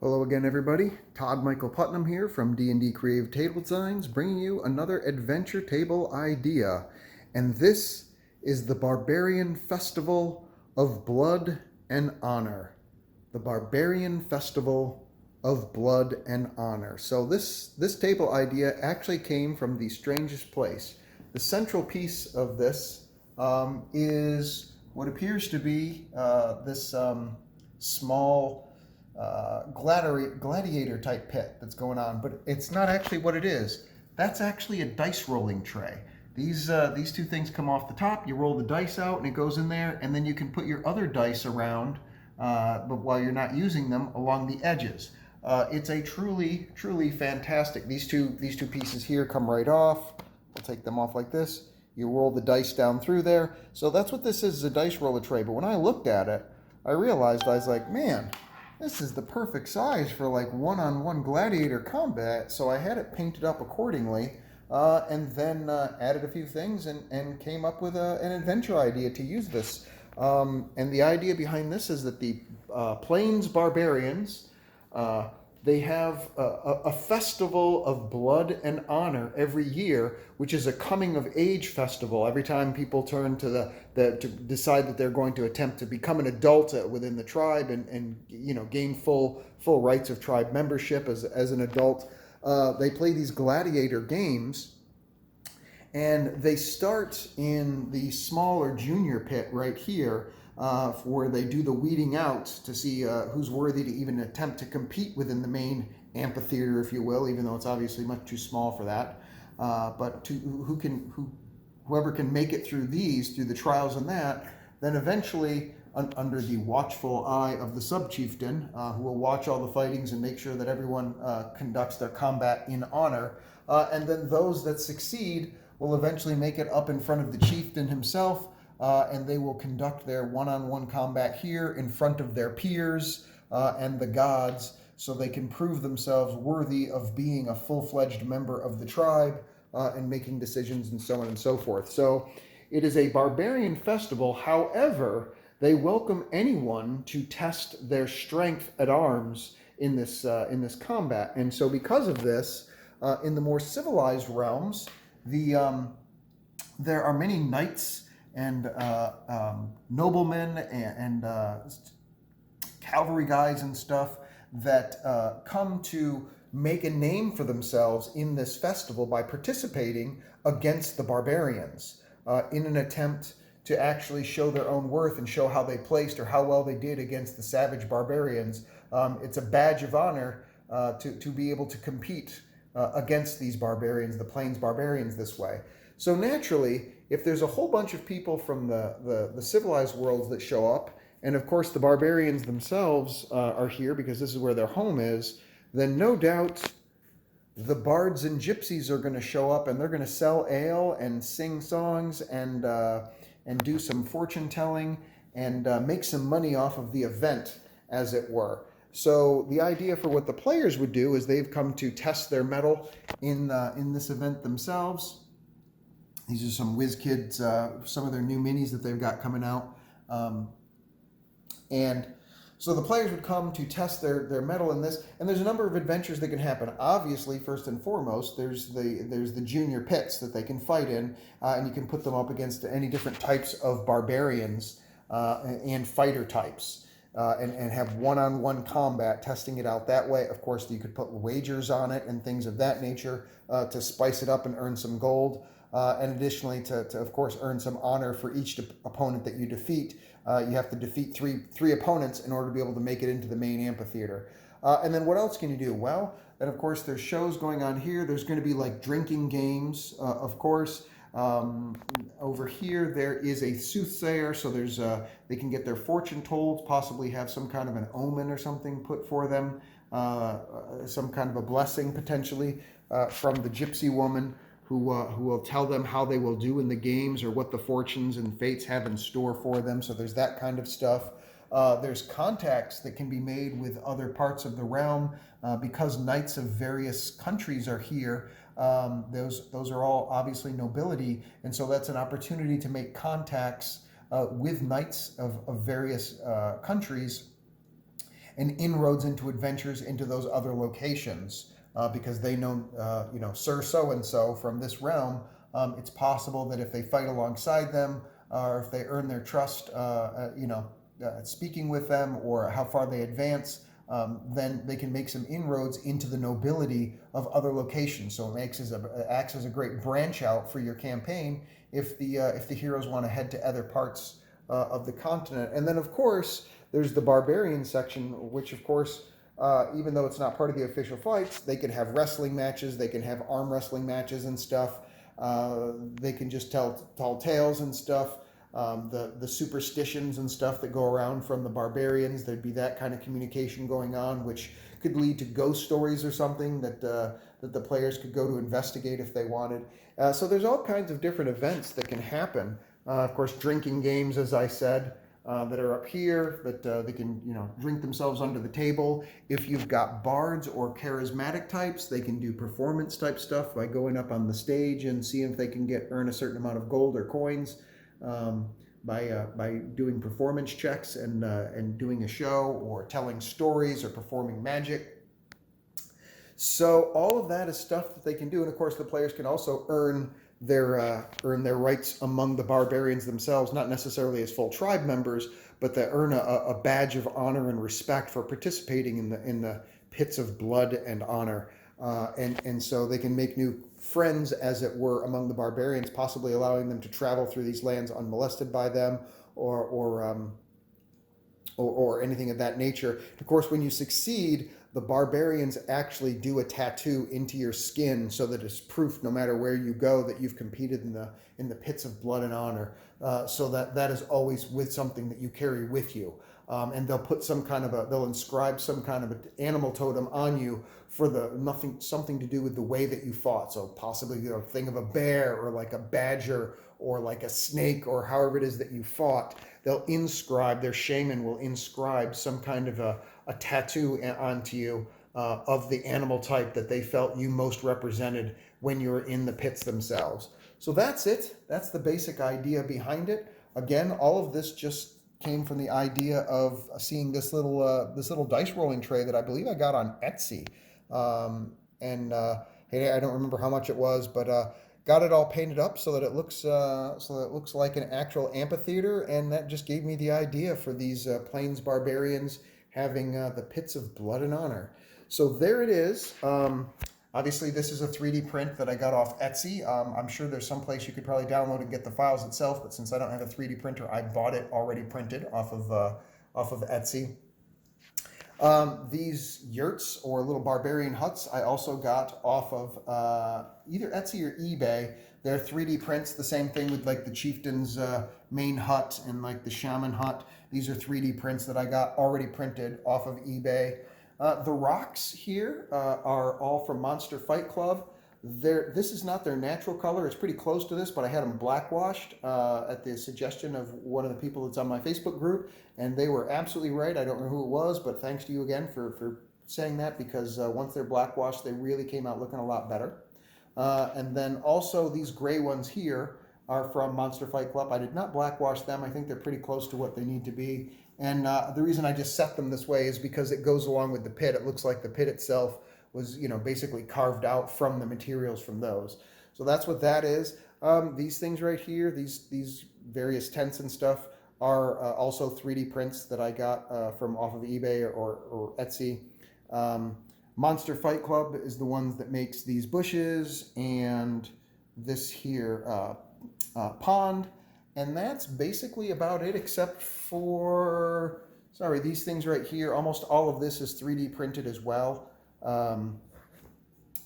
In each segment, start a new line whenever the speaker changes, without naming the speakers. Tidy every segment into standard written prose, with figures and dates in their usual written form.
Hello again, everybody. Todd Michael Putnam here from D&D Creative Table Designs, bringing you another adventure table idea. And this is the Barbarian Festival of Blood and Honor. The Barbarian Festival of Blood and Honor. So this table idea actually came from the strangest place. The central piece of this is what appears to be this small gladiator type pit that's going on, but it's not actually what it is. That's actually a dice rolling tray. These two things come off the top. You roll the dice out, and it goes in there, and then you can put your other dice around, but while you're not using them, along the edges. It's a truly fantastic. These two pieces here come right off. We'll take them off like this. You roll the dice down through there. So that's what this is a dice roller tray. But when I looked at it, I realized, I was like, man, this is the perfect size for like one-on-one gladiator combat. So I had it painted up accordingly, and then added a few things and came up with an adventure idea to use this. And the idea behind this is that the Plains Barbarians, they have a festival of blood and honor every year, which is a coming of age festival. Every time people turn to to decide that they're going to attempt to become an adult within the tribe and gain full rights of tribe membership as an adult, they play these gladiator games. And they start in the smaller junior pit right here, where they do the weeding out to see who's worthy to even attempt to compete within the main amphitheater, if you will, even though it's obviously much too small for that. But whoever can make it through the trials and that, then eventually under the watchful eye of the sub-chieftain, who will watch all the fightings and make sure that everyone conducts their combat in honor. And then those that succeed will eventually make it up in front of the chieftain himself, and they will conduct their one-on-one combat here in front of their peers and the gods, so they can prove themselves worthy of being a full-fledged member of the tribe and making decisions and so on and so forth. So it is a barbarian festival. However, they welcome anyone to test their strength at arms in this combat. And so because of this, in the more civilized realms, there are many knights and noblemen and cavalry guys and stuff that come to make a name for themselves in this festival by participating against the barbarians in an attempt to actually show their own worth and show how they placed or how well they did against the savage barbarians. It's a badge of honor to be able to compete against these barbarians, the Plains Barbarians, this way. So naturally, if there's a whole bunch of people from the civilized worlds that show up, and of course the barbarians themselves are here because this is where their home is, then no doubt the bards and gypsies are going to show up, and they're going to sell ale and sing songs and do some fortune telling and make some money off of the event, as it were. So the idea for what the players would do is they've come to test their mettle in this event themselves. These are some whiz kids, some of their new minis that they've got coming out. And so the players would come to test their mettle in this, and there's a number of adventures that can happen. Obviously, first and foremost, there's the junior pits that they can fight in, and you can put them up against any different types of barbarians and fighter types. And have one-on-one combat, testing it out that way. Of course, you could put wagers on it and things of that nature to spice it up and earn some gold. And additionally, to of course, earn some honor for each opponent that you defeat. You have to defeat three opponents in order to be able to make it into the main amphitheater. And then what else can you do? Well, then of course, there's shows going on here. There's going to be like drinking games, of course. Over here there is a soothsayer, so there's they can get their fortune told, possibly have some kind of an omen or something put for them, some kind of a blessing potentially from the gypsy woman who will tell them how they will do in the games or what the fortunes and fates have in store for them. So there's that kind of stuff. There's contacts that can be made with other parts of the realm because knights of various countries are here. Those are all obviously nobility, and so that's an opportunity to make contacts with knights of various countries and inroads into adventures into those other locations. Because they know, Sir So-and-so from this realm, it's possible that if they fight alongside them, or if they earn their trust, speaking with them, or how far they advance, then they can make some inroads into the nobility of other locations. So it acts as a great branch out for your campaign if the heroes want to head to other parts of the continent. And then, of course, there's the Barbarian section, which, of course, even though it's not part of the official fights, they can have wrestling matches, they can have arm wrestling matches and stuff. They can just tell tales and stuff. The superstitions and stuff that go around from the barbarians, there'd be that kind of communication going on, which could lead to ghost stories or something that the players could go to investigate if they wanted. So there's all kinds of different events that can happen. Of course, drinking games, as I said, that are up here, that they can drink themselves under the table. If you've got bards or charismatic types, they can do performance type stuff by going up on the stage and seeing if they can earn a certain amount of gold or coins by doing performance checks and doing a show or telling stories or performing magic. So all of that is stuff that they can do, and of course the players can also earn their rights among the barbarians themselves, not necessarily as full tribe members, but they earn a badge of honor and respect for participating in the pits of blood and honor, and so they can make new friends, as it were, among the barbarians, possibly allowing them to travel through these lands unmolested by them, or anything of that nature. Of course, when you succeed, the barbarians actually do a tattoo into your skin so that it's proof, no matter where you go, that you've competed in the pits of blood and honor. So that is always with something that you carry with you. And they'll put they'll inscribe some kind of an animal totem on you for something to do with the way that you fought. So possibly thing of a bear or like a badger or like a snake or however it is that you fought. Their shaman will inscribe some kind of a tattoo onto you of the animal type that they felt you most represented when you were in the pits themselves. So that's it. That's the basic idea behind it. Again, all of this just came from the idea of seeing this little dice rolling tray that I believe I got on Etsy. Hey, I don't remember how much it was, but got it all painted up so that it looks like an actual amphitheater, and that just gave me the idea for these Plains Barbarians having the pits of blood and honor. So there it is. Obviously, this is a 3D print that I got off Etsy. I'm sure there's some place you could probably download and get the files itself, but since I don't have a 3D printer, I bought it already printed off of Etsy. These yurts or little barbarian huts I also got off of either Etsy or eBay. They're 3D prints, the same thing with like the chieftain's main hut and like the shaman hut. These are 3D prints that I got already printed off of eBay. The rocks here are all from Monster Fight Club. This is not their natural color. It's pretty close to this, but I had them blackwashed at the suggestion of one of the people that's on my Facebook group, and they were absolutely right. I don't know who it was, but thanks to you again for saying that, because once they're blackwashed, they really came out looking a lot better. And then also these gray ones here are from Monster Fight Club. I did not blackwash them. I think they're pretty close to what they need to be. And the reason I just set them this way is because it goes along with the pit. It looks like the pit itself was, basically carved out from the materials from those. So that's what that is. These things right here, these various tents and stuff are also 3D prints that I got from off of eBay or Etsy. Monster Fight Club is the ones that makes these bushes and this here pond. And that's basically about it, except for, these things right here. Almost all of this is 3D printed as well.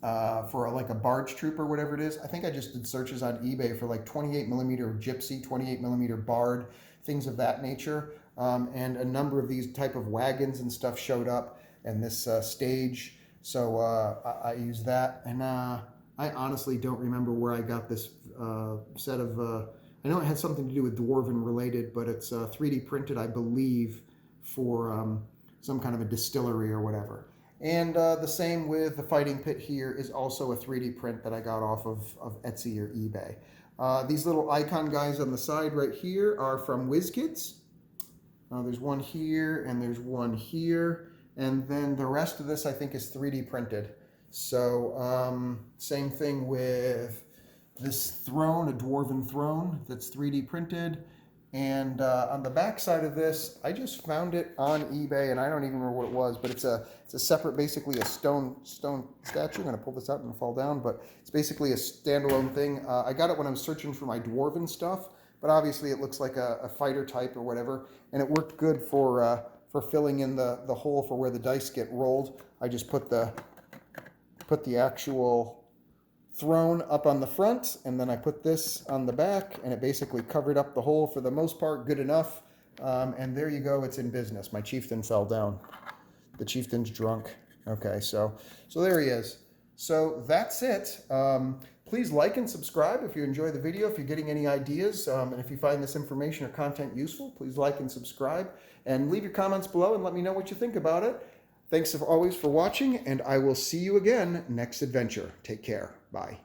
For like a barge troop or whatever it is. I think I just did searches on eBay for like 28 millimeter gypsy, 28 millimeter bard, things of that nature. And a number of these type of wagons and stuff showed up, and this stage. So I used that. And I honestly don't remember where I got this set of, I know it had something to do with Dwarven related, but it's 3D printed, I believe, for some kind of a distillery or whatever. And the same with the fighting pit here is also a 3D print that I got off of Etsy or eBay. These little icon guys on the side right here are from WizKids. There's one here and there's one here. And then the rest of this, I think, is 3D printed. So same thing with this throne, a dwarven throne that's 3D printed. And on the back side of this, I just found it on eBay, and I don't even remember what it was, but it's a separate, basically a stone statue. I'm going to pull this out and fall down, but it's basically a standalone thing. I got it when I was searching for my dwarven stuff, but obviously it looks like a fighter type or whatever, and it worked good for filling in the hole for where the dice get rolled. I just put the actual throne up on the front, and then I put this on the back, and it basically covered up the hole for the most part, good enough. And there you go, it's in business. My chieftain fell down. The chieftain's drunk. Okay, so there he is. So that's it. Please like and subscribe if you enjoy the video, if you're getting any ideas, and if you find this information or content useful, please like and subscribe, and leave your comments below and let me know what you think about it. Thanks as always for watching, and I will see you again next adventure. Take care. Bye.